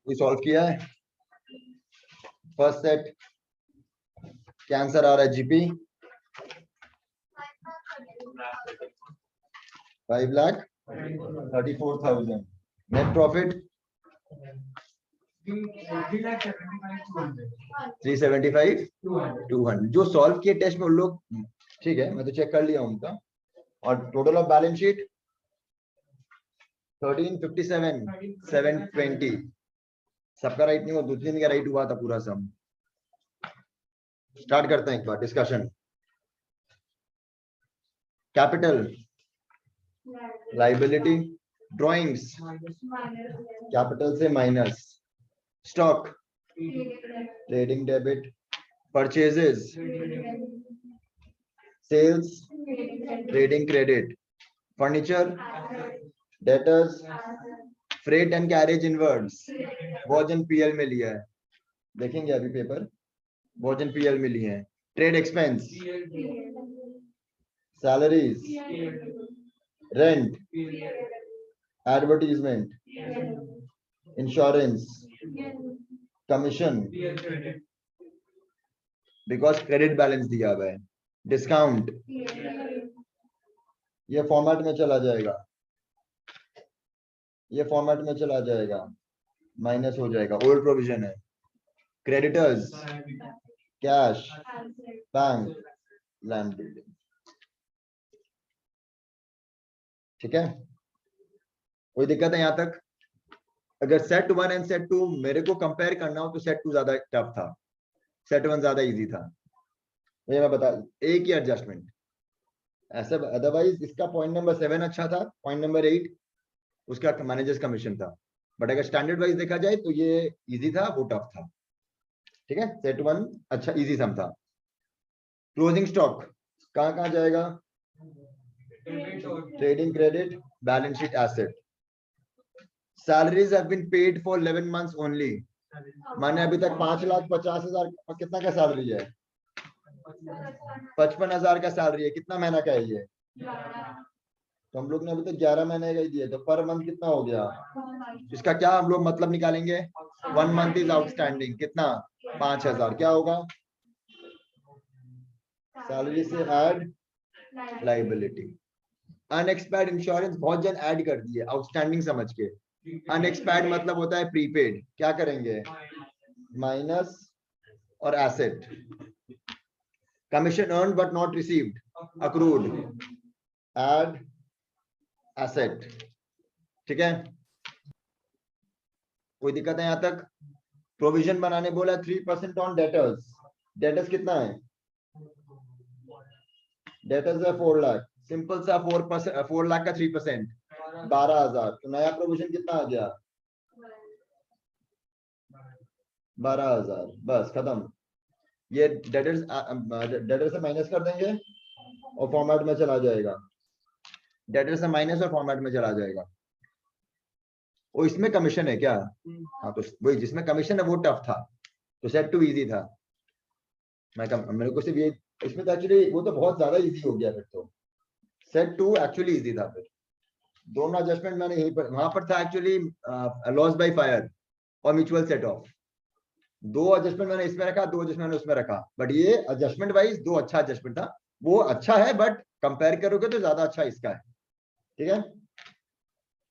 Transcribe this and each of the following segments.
ये सॉल्व किया है। फर्स्ट सेट क्या आंसर आ रहा है जीपी? 5,34,000। Net profit 375 200। जो सॉल्व किए टेस्ट में उन लोग, ठीक है मैं तो चेक कर लिया उनका। और टोटल ऑफ बैलेंस शीट 1357 720। सबका राइट नहीं हुआ, दो तीन का राइट हुआ था पूरा सब। स्टार्ट करते हैं एक बार discussion. Capital, liability, drawings capital से minus, stock trading debit, purchases sales trading credit, furniture debtors, freight and carriage inwards वॉजन पीएल में लिया है, देखेंगे अभी पेपर, वॉजन पीएल में लिए हैं। Trade expense, salaries, rent, advertisement, insurance, commission, because credit balance दिया हुआ है, डिस्काउंट, ये फॉर्मेट में चला जाएगा, ये फॉर्मेट में चला जाएगा, माइनस हो जाएगा, ओल्ड प्रोविजन है, creditors, cash, bank, land building. ठीक है, कोई दिक्कत है यहां तक? अगर सेट 1 एंड सेट 2 मेरे को कंपेयर करना हो तो सेट 2 ज्यादा टफ था, सेट 1 ज्यादा इजी था, ये मैं बता, एक ही एडजस्टमेंट ऐसा। अदरवाइज इसका पॉइंट नंबर 7 अच्छा था, पॉइंट नंबर 8 उसका मैनेजर्स कमीशन था, बट अगर स्टैंडर्ड वाइज देखा जाए तो ये इजी था, वो टफ था। ठीक है, सेट 1 अच्छा इजी सम था। क्लोजिंग स्टॉक कहां कहां जाएगा? Trading credit, balance sheet, asset. Salaries have been paid for 11 months only. मैंने अभी तक 5,50,000 कितना का सैलरी है? 55,000 का सैलरी है, कितना महीना का है ये? तो हम लोग ने अभी तक 11 महीने का ही दिया, तो पर मंथ कितना हो गया? इसका क्या हम लोग मतलब निकालेंगे? 1 मंथ इज आउटस्टैंडिंग, कितना? 5,000। क्या होगा? सैलरी से ऐड लाइबिलिटी। अनएक्सपायर्ड इंश्योरेंस बहुत जन ऐड कर दिए आउटस्टैंडिंग समझ के। अनएक्सपायर्ड मतलब होता है प्रीपेड, क्या करेंगे? माइनस और asset. Commission earn but not received, accrued, add asset. ठीक है, कोई दिक्कत है यहां तक? प्रोविजन बनाने बोला 3% ऑन डेटर्स। डेटर्स कितना है? डेटर्स है 4 लाख, सिंपल सा 4 लाख का 3% 12,000। तो नया प्रोविजन कितना आ गया? 12,000, बस खत्म। ये डेटर्स से माइनस कर देंगे और फॉर्मेट में चला जाएगा, डेटर्स से माइनस और फॉर्मेट में चला जाएगा। वो इसमें कमीशन है क्या? हाँ, तो वही जिसमें कमीशन है वो टफ था, तो सेट 2 इजी था। मेरे को सिर्फ ये, इसमें तो एक्चुअली वो तो बहुत ज्यादा इजी हो गया फिर तो। सेट 2 एक्चुअली इजी था। फिर दोनों एडजस्टमेंट मैंने यहीं पर, वहां पर था एक्चुअली लॉस बाय फायर और म्यूचुअल सेट ऑफ। 2 एडजस्टमेंट मैंने इसमें रखा, 2 एडजस्टमेंट मैंने उसमें रखा, बट ये एडजस्टमेंट वाइज 2 अच्छा एडजस्टमेंट था। वो अच्छा है बट कंपेयर करोगे तो ज्यादा अच्छा इसका है। ठीक है,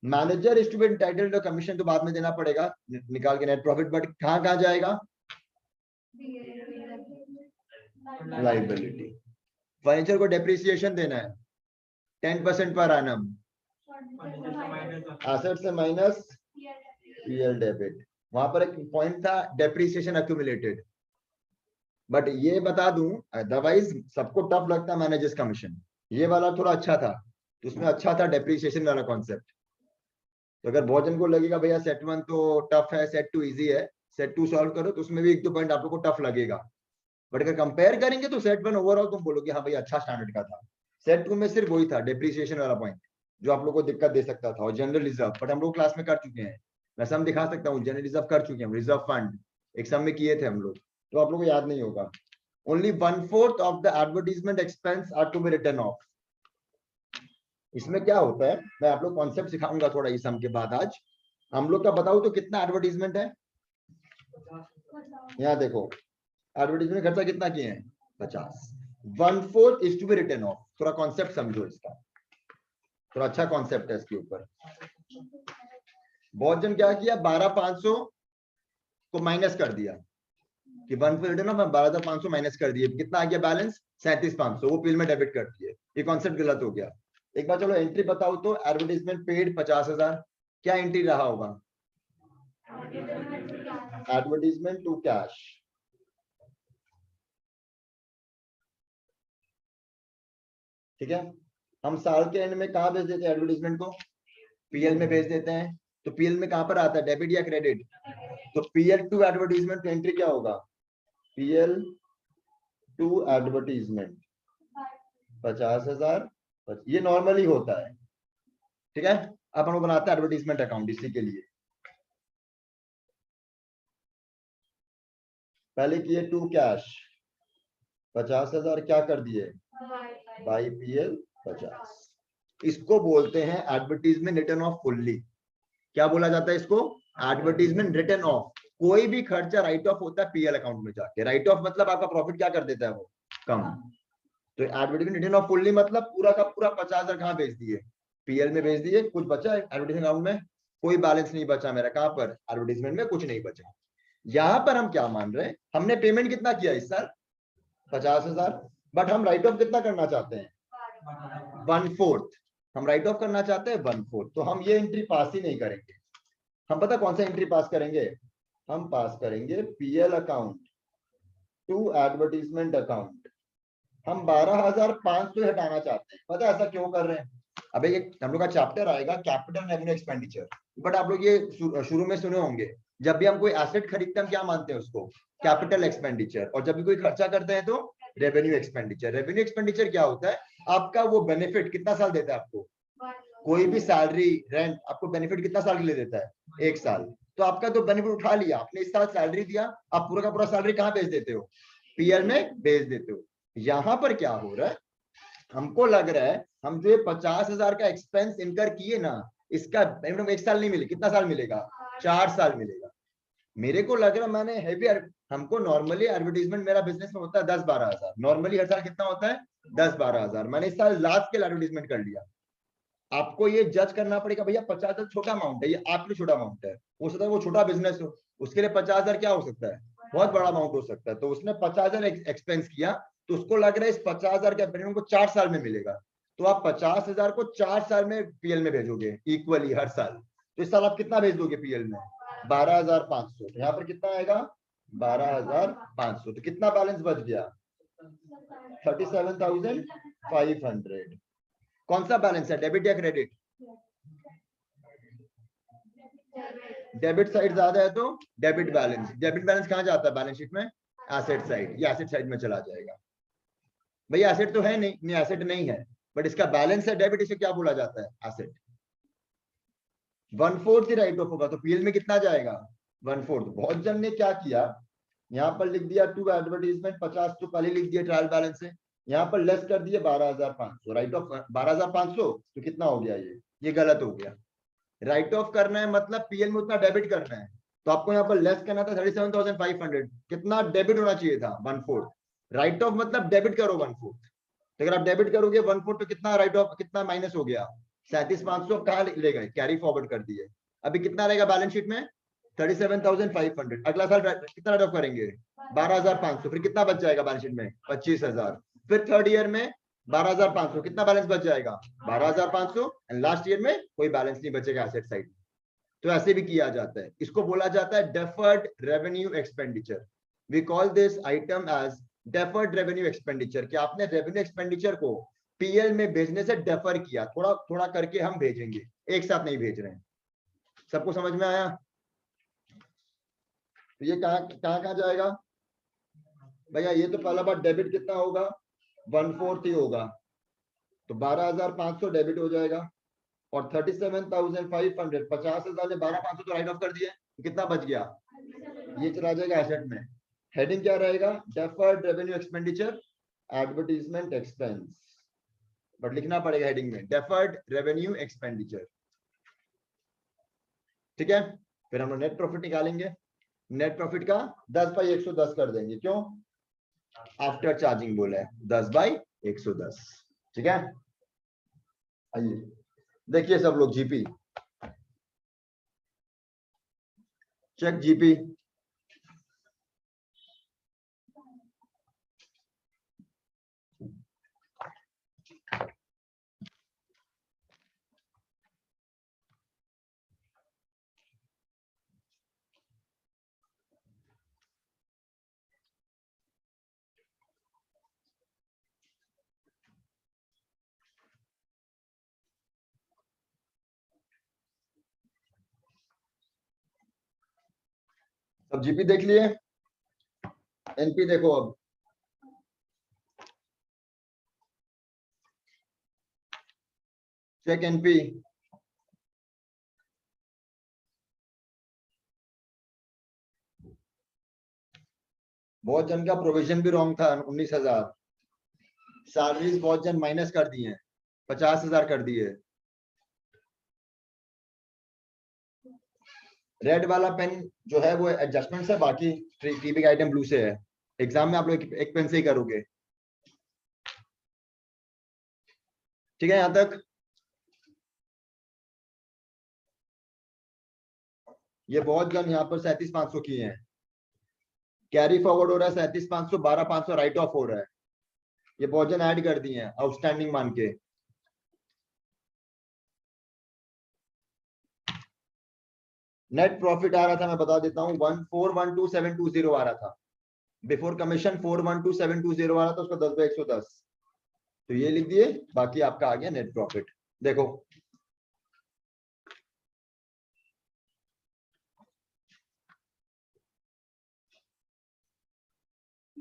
manager is to be entitled to commission, तो बाद में देना पड़ेगा निकाल के नेट प्रॉफिट, बट कहां कहां जाएगा? लाइबिलिटी। फर्नीचर को डेप्रिसिएशन देना है 10% पर एनम, एसेट से माइनस पीएल डेबिट। वहां पर एक पॉइंट था डेप्रिसिएशन एक्यूमुलेटेड, बट ये बता दूं अदरवाइज सबको टफ लगता है मैनेजर्स कमीशन, ये वाला थोड़ा अच्छा था, तो उसमें अच्छा था डेप्रिसिएशन वाला कॉन्सेप्ट। तो अगर बहुत जन को लगेगा भैया सेट 1 तो टफ है, सेट 2 इजी है, सेट 2 सॉल्व करो तो उसमें भी 1-2 पॉइंट आप लोग को टफ लगेगा, बट अगर कंपेयर करेंगे तो सेट 1 ओवरऑल तुम बोलोगे हाँ भैया अच्छा स्टैंडर्ड का था। सेट 2 में सिर्फ वही था डेप्रिसिएशन वाला पॉइंट जो आप लोग को दिक्कत दे सकता था, और जनरल रिजर्व, बट हम लोग क्लास में कर चुके हैं, मैं सम दिखा सकता हूँ, जनरल रिजर्व कर चुके हैं, रिजर्व फंड एक सम में किए थे हम लोग, तो आप लोग को याद नहीं होगा। Only 1/4 of the advertisement expense are to be written off. इसमें क्या होता है, मैं आप लोग कॉन्सेप्ट सिखाऊंगा थोड़ा इस सम के बाद। आज हम लोग का बताओ तो कितना एडवर्टीजमेंट है? यहाँ देखो एडवर्टीजमेंट खर्चा कितना किए हैं 50, 1/4 is to be written off. थोड़ा कॉन्सेप्ट समझो इसका, थोड़ा अच्छा कॉन्सेप्ट है इसके ऊपर। बहुत जन क्या किया 12,500 को माइनस कर दिया कि 1/4 रिटर्न ऑफ 12,500 माइनस कर दिए, कितना आ गया बैलेंस 37,500, वो पीएल में डेबिट कर दिए। ये कॉन्सेप्ट गलत हो गया। एक बार चलो एंट्री बताओ तो, एडवर्टीजमेंट पेड 50,000, क्या एंट्री रहा होगा? एडवर्टीजमेंट टू कैश, ठीक है। हम साल के एंड में कहाँ भेज देते हैं एडवर्टीजमेंट को? पीएल में भेज देते हैं। तो पीएल में कहां पर आता है, डेबिट या क्रेडिट? तो पीएल टू एडवर्टीजमेंट एंट्री क्या होगा? पीएल टू एडवर्टीजमेंट 50,000, ये नॉर्मली होता है, ठीक है। अब हम बनाते हैं एडवर्टीजमेंट अकाउंट इसी के लिए। पहले किए टू कैश 50,000, क्या कर दिए बाई पीएल 50। इसको बोलते हैं एडवर्टीजमेंट रिटर्न ऑफ फुल्ली। क्या बोला जाता है इसको? Advertisement return of. कोई भी खर्चा राइट ऑफ होता है पीएल अकाउंट में जाके। राइट ऑफ मतलब आपका प्रॉफिट क्या कर देता है वो, कम। तो एडवर्टीजमेंट रिटर्न ऑफ फुल्ली मतलब पूरा का पूरा 50,000 कहाँ भेज दिए? पीएल में भेज दिए। कुछ बचा है एडवर्टीजमेंट अकाउंट में? कोई बैलेंस नहीं बचा मेरा। कहां पर? एडवर्टीजमेंट में कुछ नहीं बचा। यहां पर हम क्या मान रहे हैं, हमने पेमेंट कितना किया इस साल 50,000, बट हम राइट ऑफ कितना करना चाहते हैं 1/4। हम राइट ऑफ करना चाहते हैं 1/4। तो हम ये एंट्री पास ही नहीं करेंगे। हम पता कौन सा एंट्री पास करेंगे? हम पास करेंगे PL account to advertisement account. हम 12,500 हटाना चाहते हैं। पता है ऐसा क्यों कर रहे हैं? अबे ये हम लोग का चैप्टर आएगा कैपिटल रेवेन्यू एक्सपेंडिचर, बट आप लोग ये शुरू में सुने होंगे, जब भी हम कोई एसेट खरीदते हैं हम क्या मानते हैं उसको? Capital expenditure. और जब भी कोई खर्चा करते हैं तो रेवेन्यू एक्सपेंडिचर। रेवेन्यू एक्सपेंडिचर क्या होता है? आपका वो बेनिफिट कितना साल देता है आपको? कोई भी सैलरी रेंट आपको बेनिफिट कितना साल के लिए देता है? 1 साल। तो आपका तो बेनिफिट उठा लिया आपने, इस साल सैलरी दिया, आप पूरा का पूरा सैलरी कहाँ भेज देते हो? पीएल में भेज देते हो। यहां पर क्या हो रहा है, हमको लग रहा है हम जो 50,000 का एक्सपेंस इनकर किए ना, इसका बेनिफिट 1 साल नहीं मिले, कितना साल मिलेगा? 4 साल मिलेगा। मेरे को लग रहा है मैंने हैवी, हमको नॉर्मली एडवर्टीजमेंट मेरा बिजनेस में होता है 10-12 हजार, नॉर्मली हर साल कितना होता है 10-12 हजार। मैंने इस साल लार्ज स्केल एडवर्टीजमेंट कर लिया। आपको ये जज करना पड़ेगा भैया 50,000 छोटा अमाउंट है, ये आपके लिए छोटा अमाउंट है। हो सकता है वो छोटा बिजनेस हो, उसके लिए 50,000 क्या हो सकता है, बहुत बड़ा अमाउंट हो सकता है। तो उसने 50,000 एक्सपेंस किया, तो उसको लग रहा है इस 50,000 का बेनिफिट को 4 साल में मिलेगा। तो आप 50,000 को 4 साल में पीएल में भेजोगे इक्वली हर साल। तो इस साल आप कितना भेज दोगे पीएल में? 12,500। तो यहाँ पर कितना आएगा 12,500। तो कितना बैलेंस बच गया 37,500। कौन सा बैलेंस है, डेबिट या क्रेडिट? डेबिट साइड ज्यादा है तो डेबिट बैलेंस। डेबिट बैलेंस कहां जाता है बैलेंस शीट में? Asset side. ये एसेट साइड में चला जाएगा। भैया एसेट तो है नहीं, एसेट नहीं है, बट इसका बैलेंस है डेबिट, इसे क्या बोला जाता है? एसेट। 1/4 ही राइट ऑफ होगा, तो पीएल में कितना जाएगा 1/4। बहुत जन ने क्या किया, यहाँ पर लिख दिया टू एडवर्टीजमेंट 50, तो पहले लिख दिया ट्रायल बैलेंस है, यहाँ पर लेस कर दिए 12,500 राइट ऑफ 12,500। तो कितना हो गया ये गलत हो गया। राइट ऑफ करना है मतलब पीएल में उतना डेबिट करना है, तो आपको यहाँ पर लेस करना था 37,500। कितना डेबिट होना चाहिए था 1/4। राइट ऑफ मतलब डेबिट करो 1/4। तो अगर आप डेबिट करोगे 1/4 तो कितना राइट ऑफ, कितना माइनस हो गया 37,500। कहाँ ले गए, कैरी फॉरवर्ड कर दिए। अभी कितना रहेगा बैलेंस शीट में 37,500। अगला साल कितना राइट ऑफ करेंगे 12,500। फिर कितना बच जाएगा बैलेंस शीट में 25,000। फिर थर्ड ईयर में 12,500, कितना बैलेंस बच जाएगा 12,500। एंड लास्ट ईयर में कोई बैलेंस नहीं बचेगा एसेट साइड। तो ऐसे भी किया जाता है, इसको बोला जाता है deferred revenue expenditure. We call this item as deferred revenue expenditure. कि आपने रेवेन्यू एक्सपेंडिचर को पीएल में भेजने से डेफर किया, थोड़ा थोड़ा करके हम भेजेंगे, एक साथ नहीं भेज रहे हैं। सबको समझ में आया? तो ये कहां जाएगा भैया? ये तो पहला बार डेबिट कितना होगा 1/4 ही होगा, तो 12,500 डेबिट हो जाएगा। और 37,500 50,000 में 12,500 तो राइट ऑफ कर दिए, कितना बच गया ये चला जाएगा एसेट में। हेडिंग क्या रहेगा? Deferred revenue expenditure advertisement expense, but लिखना पड़ेगा हेडिंग में डेफर्ड रेवेन्यू एक्सपेंडिचर, ठीक है। फिर हम लोग नेट प्रॉफिट निकालेंगे। नेट प्रॉफिट का 10/110 कर देंगे, क्यों? आफ्टर चार्जिंग बोला है, 10/110। ठीक है, आइए देखिए सब लोग जीपी, चेक जीपी। अब जीपी देख लिए, एनपी देखो अब। Check NP. बहुत जन का प्रोविजन भी रॉन्ग था, 19,000। सैलरीज बहुत जन माइनस कर दिए, 50,000 कर दिए। रेड वाला पेन जो है वो एडजस्टमेंट से, बाकी टीबी का आइटम ब्लू से है। एग्जाम में आप लोग एक पेन से ही करोगे। ठीक है यहां तक? ये बहुत जन यहाँ पर 37,500 किए हैं। कैरी फॉरवर्ड हो रहा है 37,500, 12,500 राइट ऑफ हो रहा है। ये बहुत जन ऐड कर दिए हैं आउटस्टैंडिंग मान के। नेट प्रॉफिट आ रहा था, मैं बता देता हूँ, 1412720 आ रहा था बिफोर कमीशन। 412720 आ रहा था, उसका 10/110, तो ये लिख दिए। बाकी आपका आ गया नेट प्रॉफिट। देखो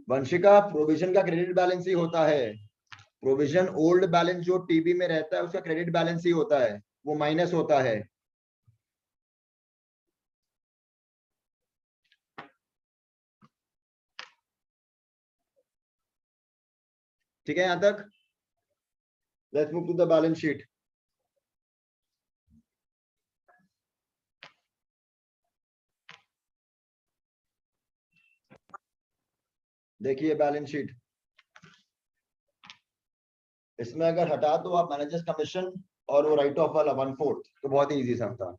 वंशिका, प्रोविजन का क्रेडिट बैलेंस ही होता है। प्रोविजन ओल्ड बैलेंस जो टीबी में रहता है उसका क्रेडिट बैलेंस ही होता है, वो माइनस होता है। ठीक है यहां तक? Let's move to the balance sheet. देखिए बैलेंस शीट, इसमें अगर हटा दो आप मैनेजर्स कमीशन और वो राइट ऑफ वाला 1/4, तो बहुत ही इजी सम था।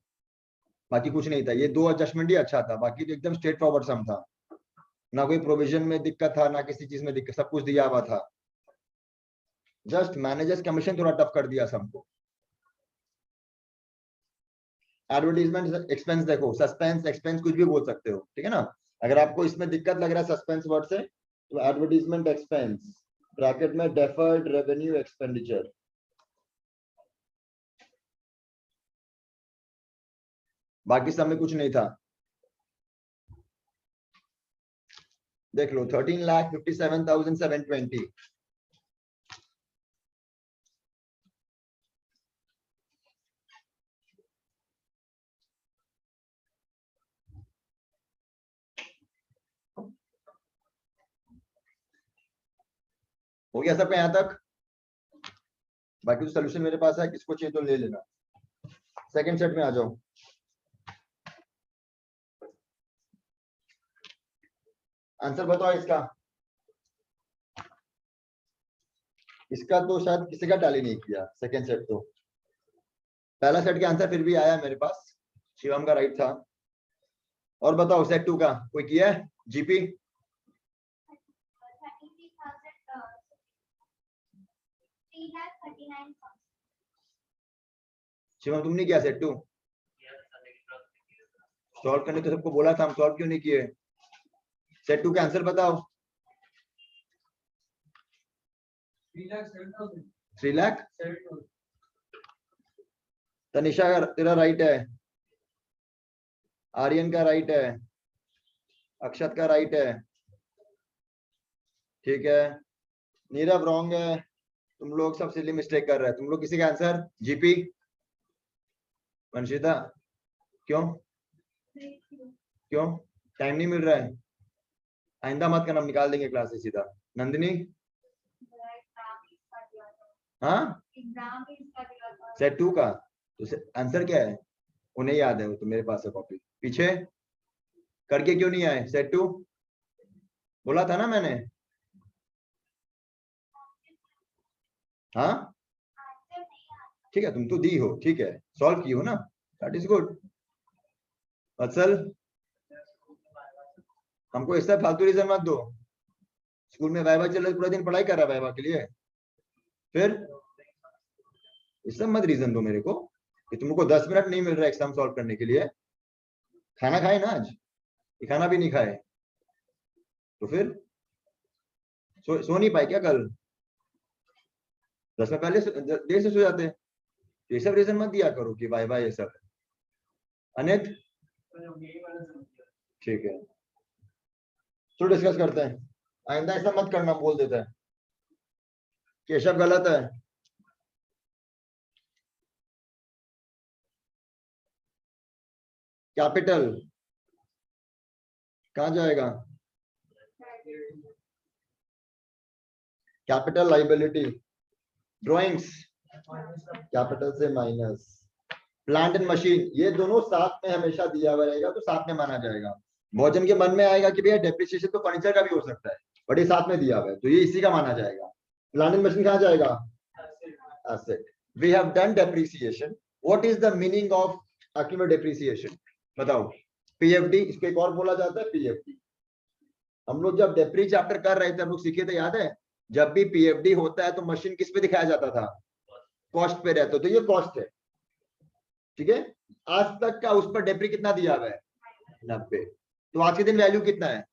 बाकी कुछ नहीं था, ये दो एडजस्टमेंट ही अच्छा था, बाकी तो एकदम स्ट्रेट फॉरवर्ड सम था। ना कोई प्रोविजन में दिक्कत था, ना किसी चीज में दिक्कत, सब कुछ दिया हुआ था। जस्ट मैनेजर्स कमीशन थोड़ा टफ कर दिया सबको। एडवर्टीजमेंट एक्सपेंस देखो, सस्पेंस एक्सपेंस कुछ भी बोल सकते हो, ठीक है ना? अगर आपको इसमें दिक्कत लग रहा है सस्पेंस वर्ड से, तो एडवर्टीजमेंट एक्सपेंस ब्रैकेट में डेफर्ड रेवेन्यू एक्सपेंडिचर। बाकी सब में कुछ नहीं था। देख लो 13,57,720। हो गया सबका यहां तक? बाकी तो सोल्यूशन मेरे पास है, किसको चाहिए तो ले लेना। सेकंड सेट में आ जाओ। आंसर बताओ इसका। इसका तो शायद किसी का टैली नहीं किया सेकंड सेट तो। पहला सेट का आंसर फिर भी आया मेरे पास, शिवम का राइट था। और बताओ सेट 2 का कोई किया है? जीपी शिवम तुमने किया सेट 2? सॉल्व करने तो सबको बोला था, हम सॉल्व क्यों नहीं किए? सेट 2 का आंसर बताओ। 3 लाख। तनिषा का तेरा राइट है, आर्यन का राइट है, अक्षत का राइट है, ठीक है। नीरव रॉन्ग है, तुम लोग सब सिली मिस्टेक कर रहे हैं। तुम लोग किसी का आंसर जीपी? वंशिता क्यों? क्यों टाइम नहीं मिल रहा है? आइंदा मत करना, निकाल देंगे क्लास से सीधा। नंदिनी हाँ सेट 2 का तो आंसर क्या है? उन्हें याद है, वो तो मेरे पास है कॉपी पीछे। करके क्यों नहीं आए? सेट टू बोला था ना मैंने, हाँ ठीक है, तुम तो दी हो, ठीक है, सॉल्व की हो ना, दैट इज गुड। असल हमको इससे फालतू रीजन मत दो। स्कूल में वाइवा चल रहा है, पूरा दिन पढ़ाई कर रहा है वाइवा के लिए, फिर इससे मत रीजन दो मेरे को कि तुमको 10 मिनट नहीं मिल रहा एग्जाम सॉल्व करने के लिए। खाना खाए ना, आज ये खाना भी नहीं खाए तो फिर सो नहीं पाए क्या कल? 10 में पहले देर से सो जाते हैं। ये सब रीजन मत दिया करो कि वाई वाई ये सब। अनित ठीक है, तो डिस्कस करते हैं, आइंदा ऐसा मत करना, बोल देता है केशव गलत है। कैपिटल कहाँ जाएगा? कैपिटल लाइबिलिटी, ड्राइंग्स कैपिटल से माइनस, प्लांट एंड मशीन ये दोनों साथ में हमेशा दिया हुआ रहेगा तो साथ में माना जाएगा। भोजन के मन में आएगा कि भैया डेप्रिसिएशन तो फर्नीचर का भी हो सकता है, बट ये साथ में दिया हुआ है तो ये इसी का माना जाएगा। प्लांट एंड मशीन कहाँ जाएगा? Asset. We have done depreciation, what is the meaning of accumulated depreciation? बताओ। पीएफडी, इसको एक और बोला जाता है पीएफडी। हम लोग जब डेप्री चैप्टर कर रहे थे हम लोग सीखे थे, याद है? जब भी पीएफडी होता है तो मशीन किस पे दिखाया जाता था? कॉस्ट पे रहता, तो ये कॉस्ट है, ठीक है। आज तक का उस पर डेप्री कितना दिया हुआ है? 90। तो आज के दिन वैल्यू कितना है?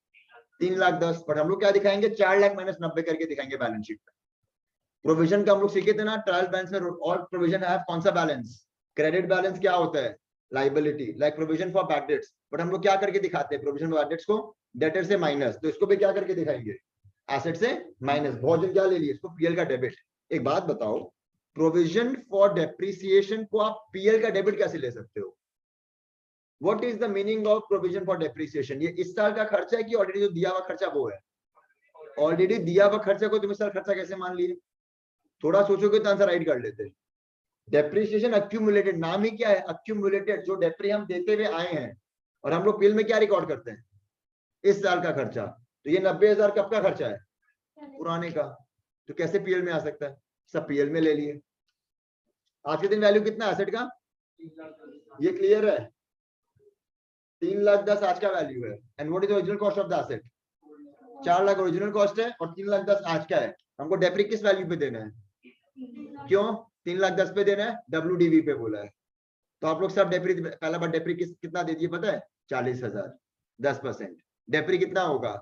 3,10,000, पर हम लोग क्या दिखाएंगे? 4,00,000 माइनस 90 करके दिखाएंगे बैलेंस शीट में। प्रोविजन का हम लोग सीखे थे ना, ट्रायल बैलेंस में, और प्रोविजन है कौन सा बैलेंस? क्रेडिट बैलेंस क्या होता है? Liability, like provision for bad debts, but हम लोग क्या करके दिखाते हैं प्रोविजन फॉर बैड डेट्स को? डेटर से माइनस, तो इसको भी क्या करके दिखाएंगे? एसेट से माइनस। भोजन क्या ले लिए? इसको पीएल का डेबिट। एक बात बताओ, प्रोविजन फॉर डेप्रिसिएशन को आप पीएल का डेबिट कैसे ले सकते हो? What is the meaning of provision for depreciation? ये इस साल का खर्चा है कि ऑलरेडी जो दिया हुआ खर्चा वो है? ऑलरेडी दिया हुआ खर्चा को तुम इस साल खर्चा कैसे मान लिए? थोड़ा सोचोगे तो आंसर राइट कर लेते। डेप्रिसिएशन अक्यूमुलेटेड, नाम ही क्या है? अक्यूमुलेटेड। जो डेप्री हम देते हुए आए हैं, और हम लोग पीएल में क्या रिकॉर्ड करते हैं? इस साल का खर्चा। तो ये 90,000 कब का खर्चा है? पुराने का। तो कैसे पीएल में आ सकता है? सब पीएल में ले लिए। आज के दिन वैल्यू कितना एसेट का? ये क्लियर है? 3,10,000 आज का वैल्यू है। And what is original cost of the asset? 4,00,000 original cost है और 3,10,000 आज का है। हमको डेप्री किस वैल्यू पे देना है? क्यों 3,10,000 पे देना है? डब्ल्यूडीवी पे बोला है। तो आप लोग सब डेप्री, पहला बार डेप्री कितना दे दिए पता है? 40,000, 10%। डेप्री कितना होगा?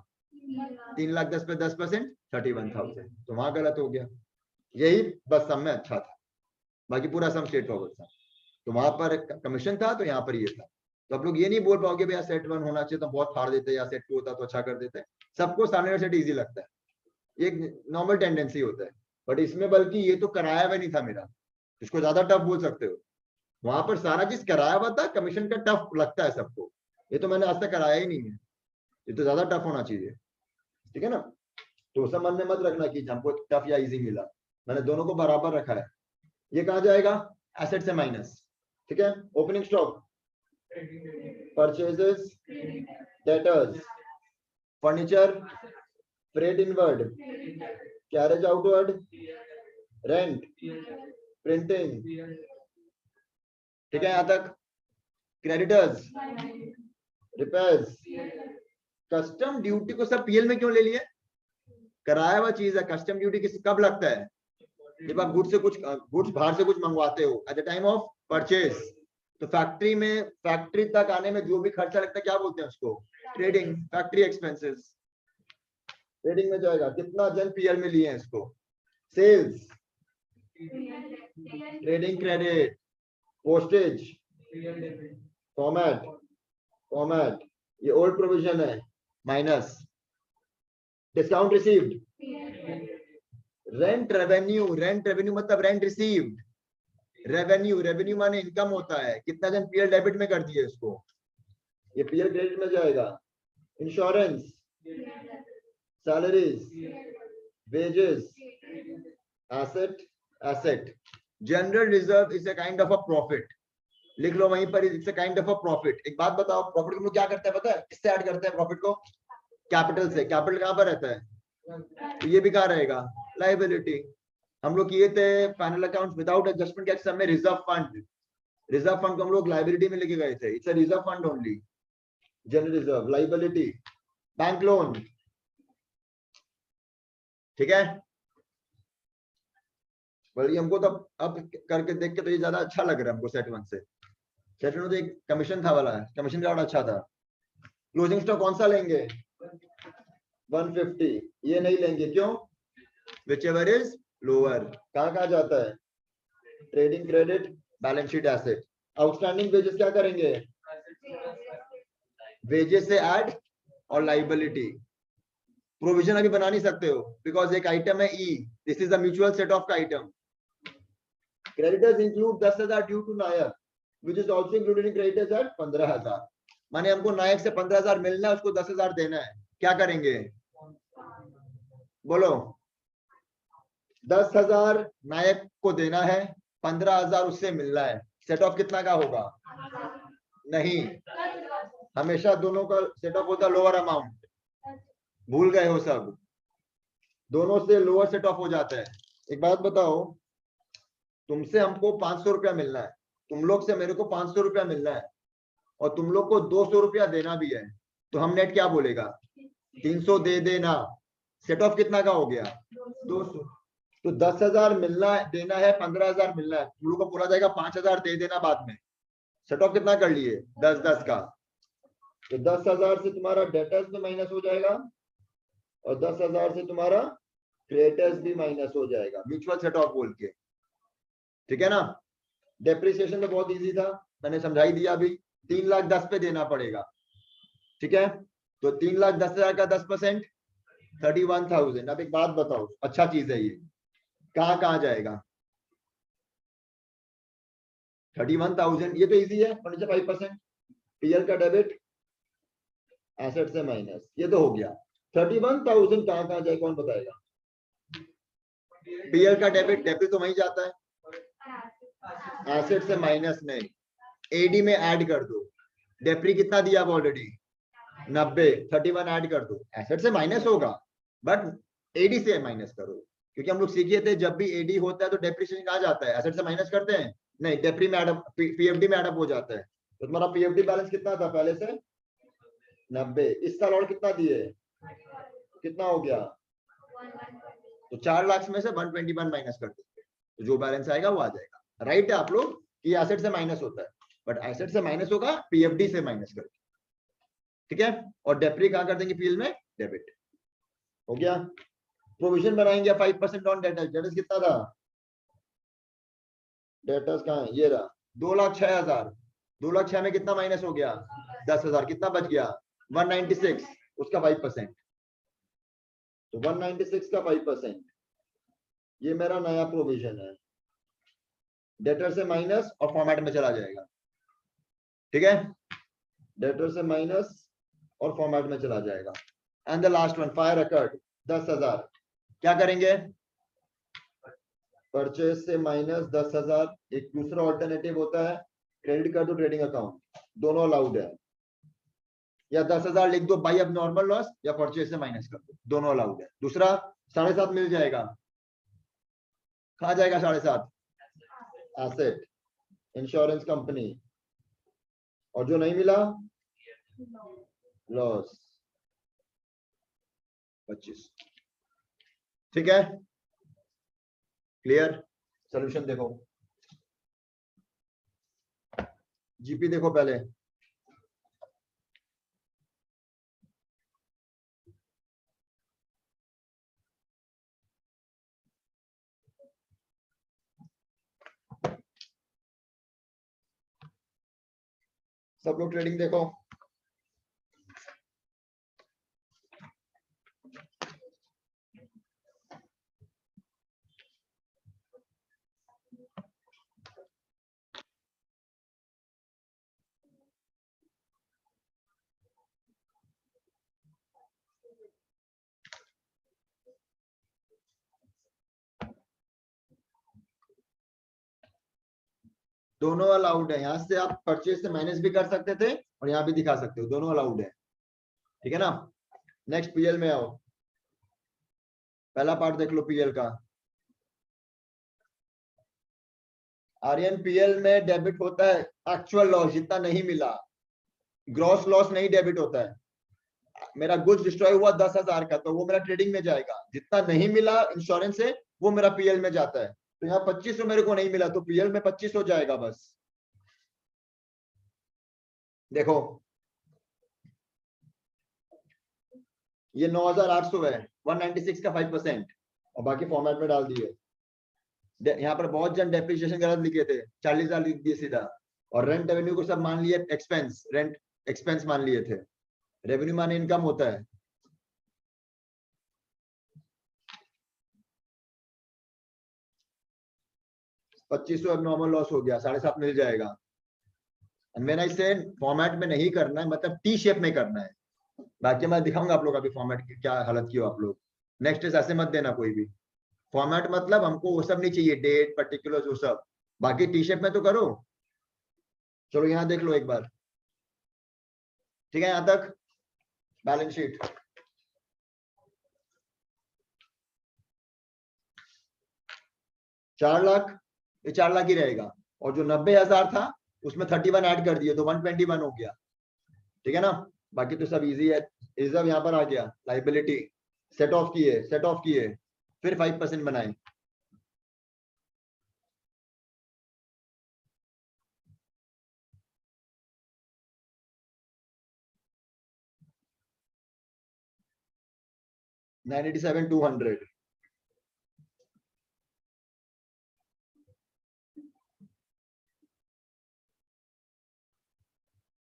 3,10,000 पे 10%, 31,000। तो वहां गलत हो गया। यही बस सम में अच्छा था, बाकी पूरा सम स्ट्रेट फॉरवर्ड था। तो वहां पर कमीशन था तो यहाँ पर ये था। तो आप लोग ये नहीं बोल पाओगे भैया सेट 1 होना चाहिए तो बहुत फाड़ देते, या सेट 2 होता तो अच्छा कर देते। सबको सामने सेट इजी लगता है, एक नॉर्मल टेंडेंसी होता है, बट इसमें बल्कि ये तो कराया हुआ नहीं था मेरा, इसको ज्यादा टफ बोल सकते हो। वहां पर सारा चीज कराया हुआ था, कमीशन का टफ लगता है सबको, ये तो मैंने आज तक कराया ही नहीं है, ये तो ज्यादा टफ होना चाहिए, ठीक है ना। तो सब मन में मत रखना कि हमको टफ या इजी मिला, मैंने दोनों को बराबर रखा है। ये कहाँ जाएगा? एसेट से माइनस, ठीक है। Opening stock, purchases, debtors, furniture, freight inward, carriage outward, rent, printing, ठीक है यहां तक। क्रेडिटर्स, रिपेयर्स, कस्टम ड्यूटी को सब पीएल में क्यों ले लिए? कराया हुआ चीज है। कस्टम ड्यूटी किस कब लगता है? जब आप गुड्स बाहर से कुछ मंगवाते हो, at the time of purchase. तो फैक्ट्री में, फैक्ट्री तक आने में जो भी खर्चा लगता है क्या बोलते हैं उसको? ट्रेडिंग, फैक्ट्री एक्सपेंसेस, ट्रेडिंग में जाएगा। कितना जन पीएल में लिए हैं इसको? Sales, trading credit, postage, format, ये ओल्ड प्रोविजन है, minus. Discount received, rent revenue, rent revenue मतलब रेंट रिसीव्ड, रेवेन्यू माने इनकम होता है, कितना जन पीएल डेबिट में कर दिए इसको, ये पीएल क्रेडिट में जाएगा। Insurance, salaries, wages, asset, general reserve is a kind of a profit, लिख लो वहीं पर, it's a kind of a profit. एक बात बताओ, प्रॉफिट को हम लोग क्या करते हैं पता है, किससे ऐड करते हैं प्रॉफिट को? कैपिटल से। कैपिटल कहां पर रहता है? तो ये भी कहां रहेगा? लाइबिलिटी। हम लोग किए थे फाइनल अकाउंट विदाउट एडजस्टमेंट के एग्जाम में रिजर्व फंड। रिजर्व फंड को हम लोग लाइबिलिटी में लेके गए थे। It's a reserve fund only. General reserve, liability, bank loan. ठीक है, बल्कि हमको तो अब करके देख के तो ये ज्यादा अच्छा लग रहा है हमको सेट वन से। सेट वन तो एक कमीशन था वाला, कमीशन का अच्छा था। क्लोजिंग स्टॉक कौन सा लेंगे? 150। ये नहीं लेंगे, क्यों? Which ever is lower. कहाँ कहाँ जाता है? Trading credit, balance sheet asset. Outstanding wages क्या करेंगे? वेजेस से ऐड और लाइबिलिटी। प्रोविजन अभी बना नहीं सकते हो बिकॉज एक आइटम है ई, this is a mutual set off का item. Creditors include 10,000 due to Nayak which is also included in creditors at 15,000। माने हमको नायक से 15,000 मिलना है, उसको 10,000 देना है। क्या करेंगे? बोलो। 10,000 नायक को देना है, 15,000 उससे मिलना है। सेट ऑफ कितना का होगा? नहीं, हमेशा दोनों का सेट ऑफ होता लोअर अमाउंट। भूल गए हो सब? दोनों से लोअर सेट ऑफ हो जाता है। एक बात बताओ, तुमसे हमको 500 रुपया मिलना है, तुम लोग से मेरे को 500 रुपया मिलना है, और तुम लोग को 200 रुपया देना भी है, तो हम नेट क्या बोलेगा? 300 दे देना। सेट ऑफ कितना का हो गया? 200। तो 10,000 मिलना है, देना है, 15,000 मिलना है, तुम लोग को बोला जाएगा 5,000 दे देना बाद में। सेट ऑफ कितना कर लिए? 10-10 का। तो 10,000 से तुम्हारा डेटर्स भी माइनस हो जाएगा, और 10,000 से तुम्हारा क्रेडिटर्स भी माइनस हो जाएगा, म्यूचुअल सेट ऑफ बोल के। ठीक है ना? डेप्रिसिएशन तो बहुत इजी था, मैंने समझाई दिया अभी। 3,10,000 पे देना पड़ेगा। ठीक है, तो 3,10,000 का 10%, 31,000। अब एक बात बताओ, अच्छा चीज है ये, कहाँ कहाँ जाएगा? 31,000, ये तो इजी है, 5%। पीएल का डेबिट, एसेट से माइनस, ये तो हो गया। 31,000 कहाँ कहाँ जाए, कौन बताएगा? पीएल का डेबिट, डेबिट तो वहीं जाता है, एसेट से माइनस नहीं, एडी में ऐड कर दो। डेप्री कितना दिया ऑलरेडी? 90, 31 ऐड कर दो, एसेट से माइनस होगा, बट एडी से माइनस करो। क्योंकि हम लोग सीखे थे जब भी एडी होता है तो डेप्रिसिएशन कहाँ जाता है? एसेट से माइनस करते हैं? नहीं, डेप्री में एडअप, पीएफडी में एडअप हो जाता है। तो तुम्हारा पीएफडी बैलेंस कितना था पहले से? 90। इस साल और कितना दिए? कितना हो गया? तो 4 लाख में से 121 माइनस कर देंगे, तो जो बैलेंस आएगा वो आ जाएगा। राइट है आप लोग कि एसेट से माइनस होता है, बट एसेट से माइनस होगा पीएफडी से माइनस करके। ठीक है, और डेप्री कहां कर देंगे? पीएल में डेबिट। हो गया। प्रोविजन बनाएंगे 5% ऑन डेटर्स। डेटर्स कितना था? डेटर्स कहाँ है? ये रहा, 2,06,000। 2,06,000 में कितना माइनस हो गया? 10,000। कितना बच गया? 196, उसका 5%। तो 196 का 5%, ये मेरा नया प्रोविजन है। डेटर से माइनस और फॉर्मेट में चला जाएगा। ठीक है, डेटर से माइनस और फॉर्मेट में चला जाएगा। And the last one, fire occurred, 10,000। क्या करेंगे? परचेज से माइनस 10,000। एक दूसरा ऑल्टरनेटिव होता है credit card to trading account, दोनों अलाउड है। या 10,000 लिख दो बाई अब नॉर्मल लॉस, या परचेज से माइनस कर दो, दोनों अलाउड है। दूसरा 7.5 मिल जाएगा, कहा जाएगा 7.5? Asset, insurance company. और जो नहीं मिला, लॉस, 25। ठीक है, क्लियर? सोल्यूशन देखो, जीपी देखो पहले। सब लोग ट्रेडिंग देखो। दोनों अलाउड है। यहाँ से आप परचेज से माइनस भी कर सकते थे और यहाँ भी दिखा सकते हो, दोनों अलाउड है। ठीक है ना। नेक्स्ट पीएल में आओ, पहला पार्ट देख लो पीएल का। आर्यन पीएल में डेबिट होता है एक्चुअल लॉस, जितना नहीं मिला, ग्रॉस लॉस नहीं डेबिट होता है। मेरा गुड्स डिस्ट्रॉय हुआ 10,000 का, तो वो मेरा ट्रेडिंग में जाएगा। जितना नहीं मिला इंश्योरेंस से वो मेरा पीएल में जाता है। तो यहाँ 2500 मेरे को नहीं मिला तो पीएल में 2500 जाएगा बस। देखो ये 9,800 है, 196 का 5% और बाकी फॉर्मेट में डाल दिए। यहाँ पर बहुत जन डेप्रिसिएशन गलत लिखे थे, 40,000 लिख दिए सीधा। और रेंट रेवेन्यू को सब मान लिए एक्सपेंस, रेंट एक्सपेंस मान लिए थे। रेवेन्यू माने इनकम होता है। $2500 अब नॉर्मल लॉस हो गया, 7.5 मिल जाएगा। मैंने इसे फॉर्मेट में नहीं करना है, मतलब टी शेप में करना है। बाकी मैं दिखाऊंगा आप लोग अभी फॉर्मेट की क्या हालत की हो आप लोग। नेक्स्ट इज ऐसे मत देना कोई भी फॉर्मेट, मतलब हमको वो सब नहीं चाहिए, डेट पर्टिकुलर वो सब। बाकी टी शेप में तो करो। चलो यहाँ देख लो एक बार, ठीक है। यहाँ तक बैलेंस शीट। ₹4,00,000, ये 4,00,000 ही रहेगा। और जो 90,000 था उसमें 31 ऐड कर दिए तो 121 हो गया। ठीक है ना। बाकी तो सब इजी है। रिजर्व यहाँ पर आ गया, लाइबिलिटी सेट ऑफ किए, सेट ऑफ किए, फिर 5% बनाए। $987,200।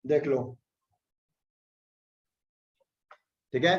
देख लो, ठीक है।